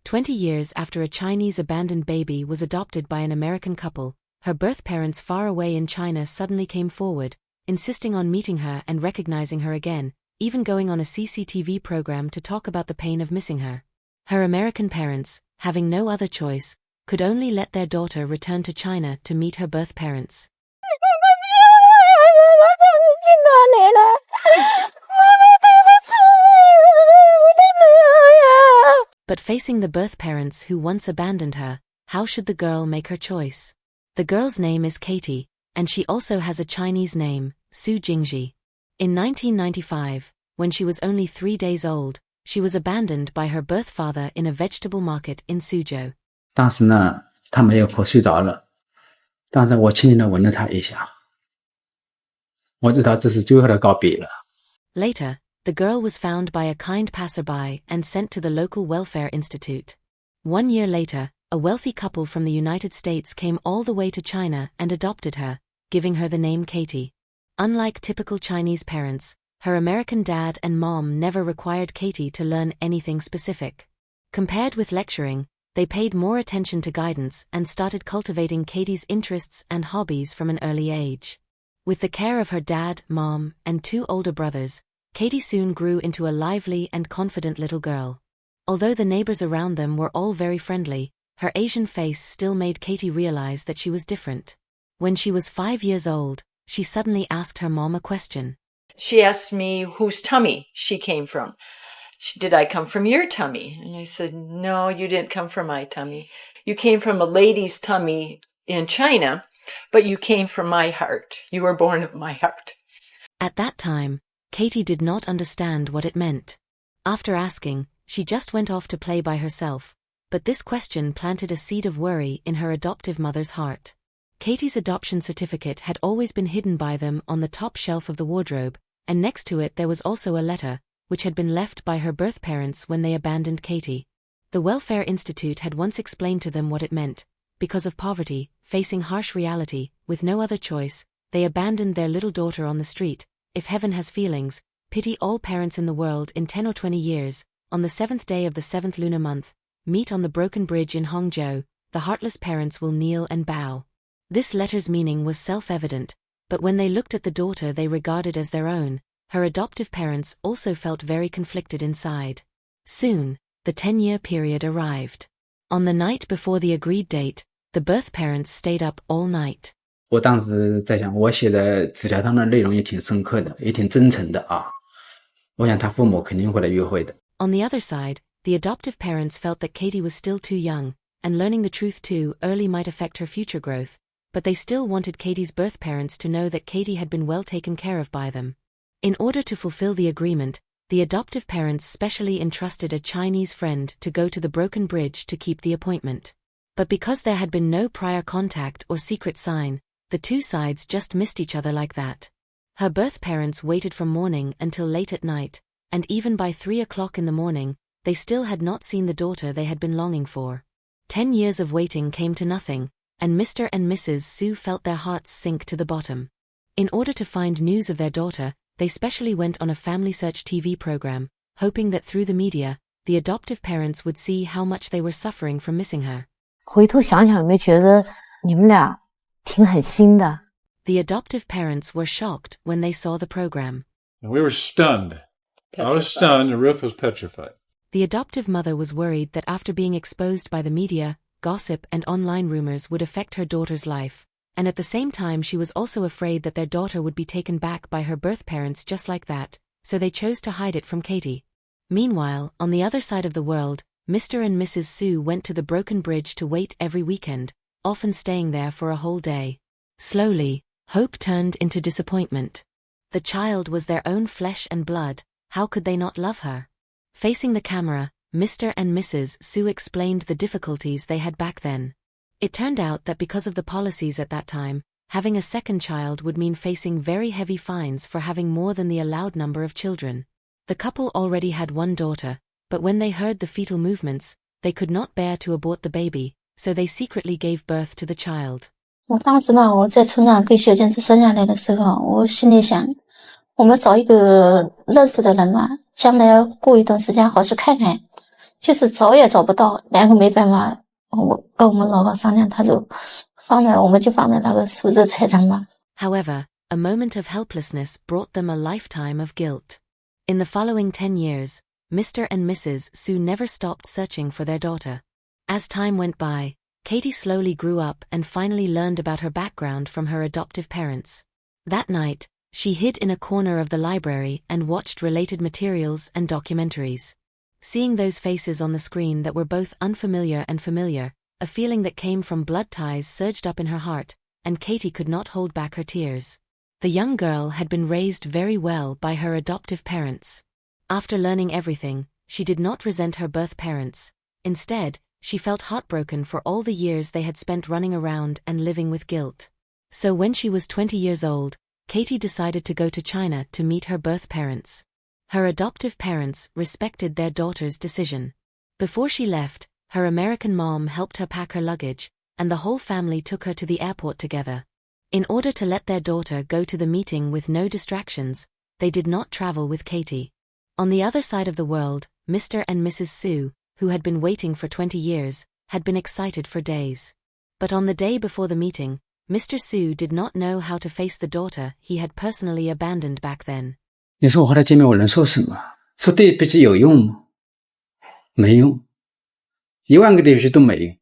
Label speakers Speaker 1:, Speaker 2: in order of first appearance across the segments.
Speaker 1: 20 years after a Chinese abandoned baby was adopted by an American couple, her birth parents far away in China suddenly came forward, insisting on meeting her and recognizing her again, even going on a CCTV program to talk about the pain of missing her. Her American parents, having no other choice, could only let their daughter return to China to meet her birth parents. But facing the birth parents who once abandoned her, how should the girl make her choice? The girl's name is Katie, and she also has a Chinese name, Su Jingji. In 1995, when she was only 3 days old, she was abandoned by her birth father in a vegetable market in Suzhou.
Speaker 2: 当时呢，她没有哭，睡着了。当时我轻轻地吻了她一下，我知道这是最后的告别了。
Speaker 1: Later, the girl was found by a kind passerby and sent to the local welfare institute. 1 year later, a wealthy couple from the United States came all the way to China and adopted her, giving her the name Katie. Unlike typical Chinese parents, her American dad and mom never required Katie to learn anything specific. Compared with lecturing, they paid more attention to guidance and started cultivating Katie's interests and hobbies from an early age. With the care of her dad, mom, and 2 older brothers, Katie soon grew into a lively and confident little girl. Although the neighbors around them were all very friendly, her Asian face still made Katie realize that she was different. When she was 5 years old, she suddenly asked her mom a question.
Speaker 3: She asked me whose tummy she came from. Did I come from your tummy? And I said, no, you didn't come from my tummy. You came from a lady's tummy in China, but you came from my heart. You were born of my heart.
Speaker 1: At that time, Katie did not understand what it meant. After asking, she just went off to play by herself, but this question planted a seed of worry in her adoptive mother's heart. Katie's adoption certificate had always been hidden by them on the top shelf of the wardrobe, and next to it there was also a letter, which had been left by her birth parents when they abandoned Katie. The Welfare Institute had once explained to them what it meant. Because of poverty, facing harsh reality, with no other choice, they abandoned their little daughter on the street. If heaven has feelings, pity all parents in the world. In 10 or 20 years, on the 7th day of the 7th lunar month, meet on the broken bridge in Hangzhou, the heartless parents will kneel and bow. This letter's meaning was self-evident, but when they looked at the daughter they regarded as their own, her adoptive parents also felt very conflicted inside. Soon, the 10-year period arrived. On the night before the agreed date, the birth parents stayed up all night.
Speaker 2: 我当时在想，我写的纸条上的内容也挺深刻的，也挺真诚的啊。我想他父母肯定会来约会的。
Speaker 1: On the other side, the adoptive parents felt that Katie was still too young, and learning the truth too early might affect her future growth, but they still wanted Katie's birth parents to know that Katie had been well taken care of by them. In order to fulfill the agreement, the adoptive parents specially entrusted a Chinese friend to go to the broken bridge to keep the appointment. But because there had been no prior contact or secret sign, the two sides just missed each other like that. Her birth parents waited from morning until late at night, and even by 3 o'clock in the morning, they still had not seen the daughter they had been longing for. 10 years of waiting came to nothing, and Mr. and Mrs. Su felt their hearts sink to the bottom. In order to find news of their daughter, they specially went on a family search TV program, hoping that through the media, the adoptive parents would see how much they were suffering from missing her.
Speaker 4: 回头想想有没有觉得你们俩挺狠心的？
Speaker 1: The adoptive parents were shocked when they saw the program.
Speaker 5: And we were stunned. I was stunned and Ruth was petrified.
Speaker 1: The adoptive mother was worried that after being exposed by the media, gossip and online rumors would affect her daughter's life, and at the same time she was also afraid that their daughter would be taken back by her birth parents just like that, so they chose to hide it from Katie. Meanwhile, on the other side of the world, Mr. and Mrs. Su went to the broken bridge to wait every weekend, often staying there for a whole day. Slowly, hope turned into disappointment. The child was their own flesh and blood, how could they not love her? Facing the camera, Mr. and Mrs. Su explained the difficulties they had back then. It turned out that because of the policies at that time, having a second child would mean facing very heavy fines for having more than the allowed number of children. The couple already had one daughter, but when they heard the fetal movements, they could not bear to abort the baby, so they secretly gave birth to the child.
Speaker 6: 我当时嘛，我在村上给小娟子生下来的时候，我心里想，我们找一个认识的人嘛，将来过一段时间好去看看。就是走也走不到，2个没办法，我跟我们老公商量，我们就放在那个苏州菜场吧。
Speaker 1: However, a moment of helplessness brought them a lifetime of guilt. In the following 10 years, Mr. and Mrs. Su never stopped searching for their daughter. As time went by, Katie slowly grew up and finally learned about her background from her adoptive parents. That night, she hid in a corner of the library and watched related materials and documentaries. Seeing those faces on the screen that were both unfamiliar and familiar, a feeling that came from blood ties surged up in her heart, and Katie could not hold back her tears. The young girl had been raised very well by her adoptive parents. After learning everything, she did not resent her birth parents. Instead, she felt heartbroken for all the years they had spent running around and living with guilt. So when she was 20 years old, Katie decided to go to China to meet her birth parents. Her adoptive parents respected their daughter's decision. Before she left, her American mom helped her pack her luggage, and the whole family took her to the airport together. In order to let their daughter go to the meeting with no distractions, they did not travel with Katie. On the other side of the world, Mr. and Mrs. Su, who had been waiting for 20 years, had been excited for days. But on the day before the meeting, Mr. Su did not know how to face the daughter he had personally abandoned back then.
Speaker 2: 你说我和他见面我能说什么？说对不起有用吗？没用，10000个对不起都没用。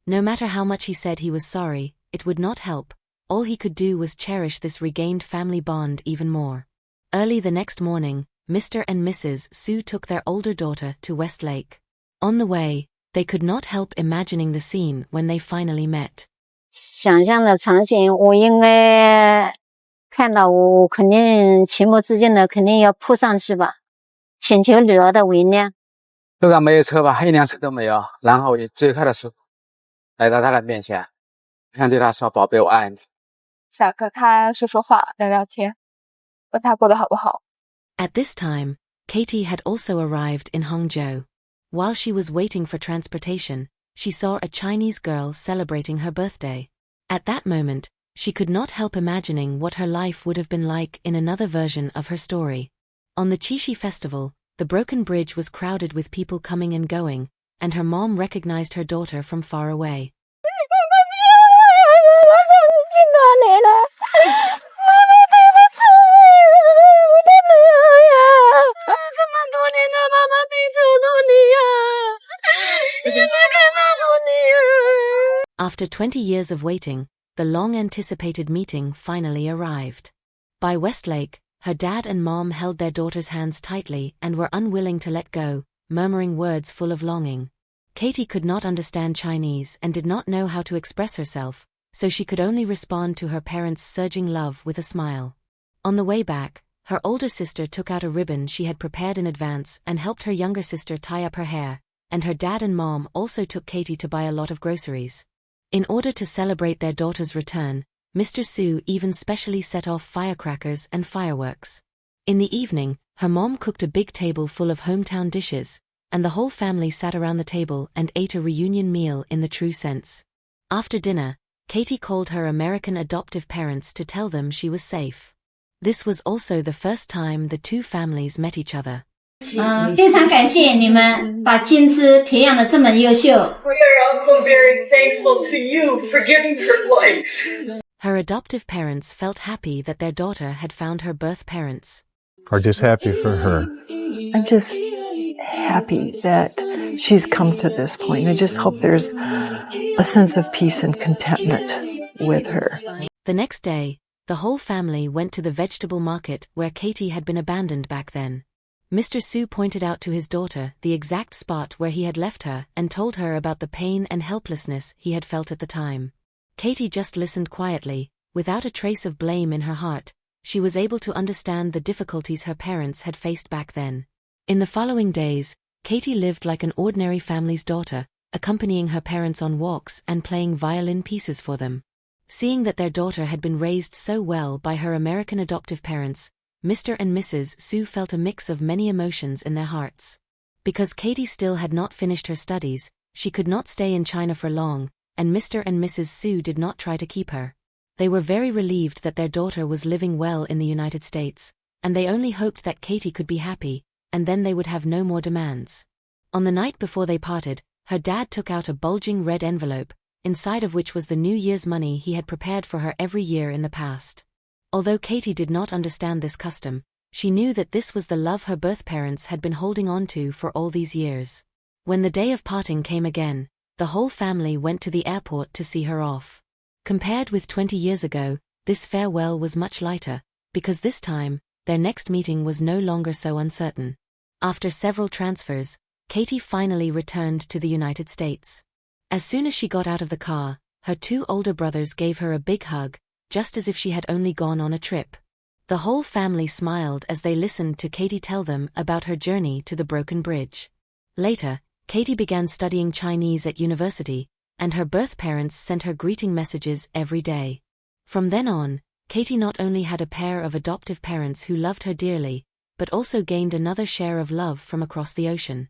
Speaker 1: No matter how much he said he was sorry, it would not help. All he could do was cherish this regained family bond even more. Early the next morning, Mr. and Mrs. Su took their older daughter to Westlake. On the way, they could not help imagining the scene when they finally met.
Speaker 7: 想象的场景，我应该看到我肯定情不自禁的肯定要扑上去吧，请求女儿的原谅。
Speaker 2: 路上没有车吧，一辆车都没有。然后我最快的速度来到他的面前，想对他说：“宝贝，我爱你。”
Speaker 8: 想和他说说话，聊聊天，问他过得好不好。
Speaker 1: At this time, Katie had also arrived in Hangzhou. While she was waiting for transportation, she saw a Chinese girl celebrating her birthday. At that moment, she could not help imagining what her life would have been like in another version of her story. On the Qixi festival, the broken bridge was crowded with people coming and going, and her mom recognized her daughter from far away. After 20 years of waiting, the long-anticipated meeting finally arrived. By Westlake, her dad and mom held their daughter's hands tightly and were unwilling to let go, murmuring words full of longing. Katie could not understand Chinese and did not know how to express herself, so she could only respond to her parents' surging love with a smile. On the way back, her older sister took out a ribbon she had prepared in advance and helped her younger sister tie up her hair, and her dad and mom also took Katie to buy a lot of groceries. In order to celebrate their daughter's return, Mr. Su even specially set off firecrackers and fireworks. In the evening, her mom cooked a big table full of hometown dishes, and the whole family sat around the table and ate a reunion meal in the true sense. After dinner, Katie called her American adoptive parents to tell them she was safe. This was also the first time the two families met each other.
Speaker 7: 非常感谢你们把金枝培养得这么优秀。
Speaker 3: We are also very thankful to you for giving her life.
Speaker 1: Her adoptive parents felt happy that their daughter had found her birth parents.
Speaker 5: Or just happy for her.
Speaker 9: I'm just happy that she's come to this point. I just hope there's a sense of peace and contentment with her.
Speaker 1: The next day, the whole family went to the vegetable market where Katie had been abandoned back then. Mr. Su pointed out to his daughter the exact spot where he had left her and told her about the pain and helplessness he had felt at the time. Katie just listened quietly, without a trace of blame in her heart. She was able to understand the difficulties her parents had faced back then. In the following days, Katie lived like an ordinary family's daughter, accompanying her parents on walks and playing violin pieces for them. Seeing that their daughter had been raised so well by her American adoptive parents, Mr. and Mrs. Su felt a mix of many emotions in their hearts. Because Katie still had not finished her studies, she could not stay in China for long, and Mr. and Mrs. Su did not try to keep her. They were very relieved that their daughter was living well in the United States, and they only hoped that Katie could be happy, and then they would have no more demands. On the night before they parted, her dad took out a bulging red envelope, inside of which was the New Year's money he had prepared for her every year in the past. Although Katie did not understand this custom, she knew that this was the love her birth parents had been holding on to for all these years. When the day of parting came again, the whole family went to the airport to see her off. Compared with 20 years ago, this farewell was much lighter, because this time, their next meeting was no longer so uncertain. After several transfers, Katie finally returned to the United States. As soon as she got out of the car, her 2 older brothers gave her a big hug, just as if she had only gone on a trip. The whole family smiled as they listened to Katie tell them about her journey to the broken bridge. Later, Katie began studying Chinese at university, and her birth parents sent her greeting messages every day. From then on, Katie not only had a pair of adoptive parents who loved her dearly, but also gained another share of love from across the ocean.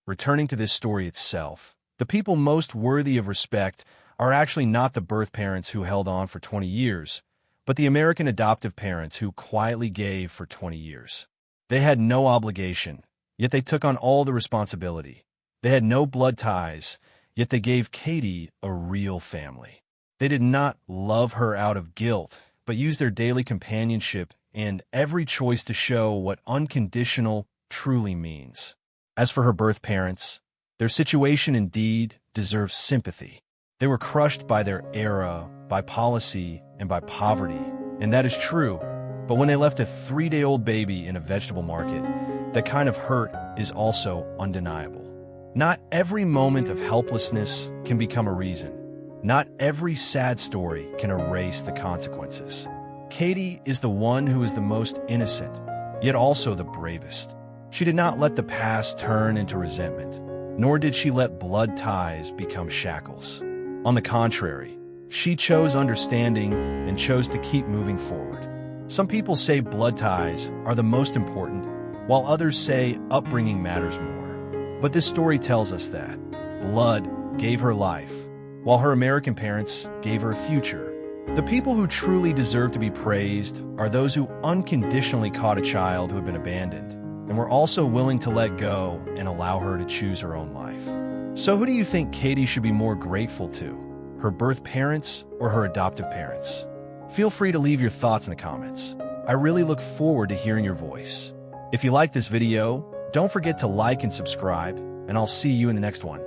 Speaker 10: Returning to this story itself, the people most worthy of respect are actually not the birth parents who held on for 20 years, but the American adoptive parents who quietly gave for 20 years. They had no obligation, yet they took on all the responsibility. They had no blood ties, yet they gave Katie a real family. They did not love her out of guilt, but used their daily companionship and every choice to show what unconditional truly means. As for her birth parents, their situation indeed deserves sympathy. They were crushed by their era, by policy, and by poverty, and that is true. But when they left a 3-day-old baby in a vegetable market, that kind of hurt is also undeniable. Not every moment of helplessness can become a reason. Not every sad story can erase the consequences. Katie is the one who is the most innocent, yet also the bravest. She did not let the past turn into resentment, nor did she let blood ties become shackles. On the contrary, she chose understanding and chose to keep moving forward. Some people say blood ties are the most important, while others say upbringing matters more. But this story tells us that blood gave her life, while her American parents gave her a future. The people who truly deserve to be praised are those who unconditionally caught a child who had been abandoned, and were also willing to let go and allow her to choose her own life. So who do you think Katie should be more grateful to? Her birth parents or her adoptive parents? Feel free to leave your thoughts in the comments. I really look forward to hearing your voice. If you like this video, don't forget to like and subscribe, and I'll see you in the next one.